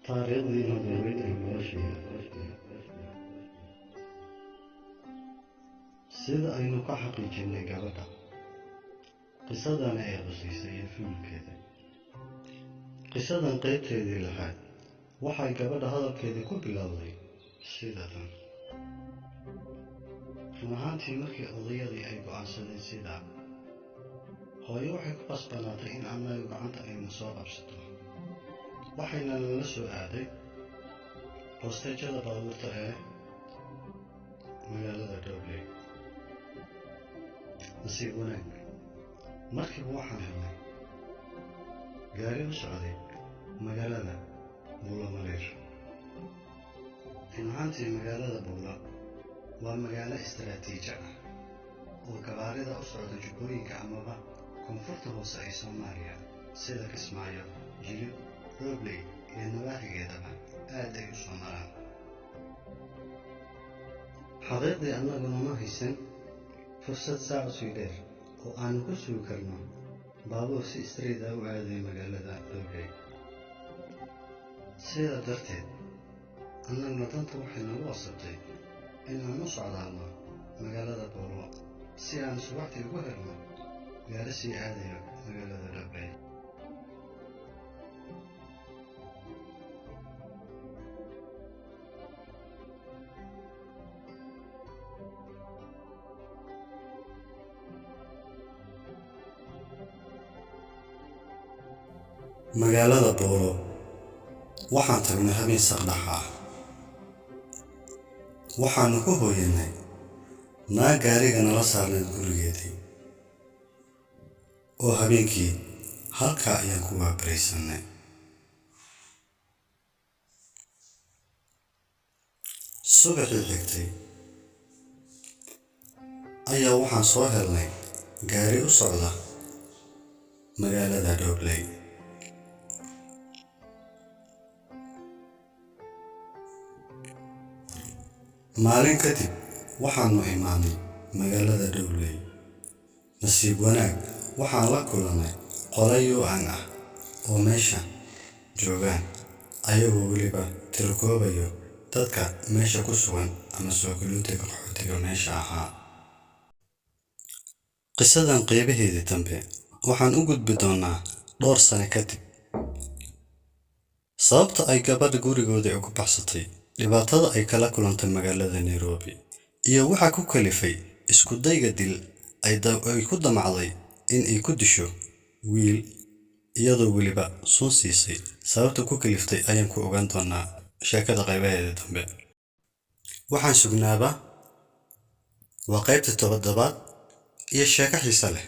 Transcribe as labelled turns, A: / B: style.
A: taariikhdii nololeed ee nolosheeda sida aynu ka xaqiijinay gabadha qisadana ay qusaysay ee filimkeeda. qisadan qaybteedii lahayd waxay gabadha hadalkeedii ku bilowday sidadan: run ahaantii markii odayadii ay go'aansadeen sidaa, hooyo waxay ku qasbanaatay in annaga gacanta ayna soo qabsato, waxayna nala soo aaday hoosteejada baabuurta ee magaalada Dhobley. nasiib wanaag, markiiba waxaan helnay gaari u socday magaalada Buulo Maleer. run ahaantii magaalada Buulo waa magaalo istaraatiiji ah oo gabaarida u socda jubbooyinka amaba koonfurta hoose ee Soomaaliya sida Kismaayo, Jilib, Dhobley iyo nawaaxigeedaba aad ay u soo maraan. xaqiiqdii annaguna ma haysan fursad saac sii dheer oo aanu ku sugi karno baabuur si street ah u aaday magaalada Dhobley. sidaa darteed annaguna danta waxay nagu qasabtay inaan u socdaalno magaalada Buulo si aan subaxdii ugu helno gaari sii aadayo magaalada Dhobley. magaalada Buulo waxaan tagnay habeen saqdhax ah. waxaanu ku hooyanay naag gaariga nala saarnayd gurigeedii, oo habeenkii halkaa ayaan ku waabarisanay. subaxii xigtay ayaa waxaan soo helnay gaari u socda magaalada Dhobley. maalin kadib waxaanu imaanay magaalada Dhobley. nasiib wanaag, waxaan la kulannay qolo yuucan ah oo meesha joogaan, ayagoo weliba tirkoobayo dadka meesha ku sugan ama soo galootiga qaxootiga meesha ahaa. qisadan qaybaheedii dambe waxaan u gudbi doonaa dhowr sano kadib. sababta ay gabadha gurigooda uga baxsatay, dhibaatada ay kala kulantay magaalada Nairobi, iyo waxa ku kalifay isku dayga dil ay ku damacday in ay ku disho wiil iyadoo weliba sun siisay. sababta ku kaliftay ayaan ku ogaan doonaa sheekada qaybaheeda dambe. waxaan sugnaaba waa qaybta 7aad iyo sheeko xiiso leh.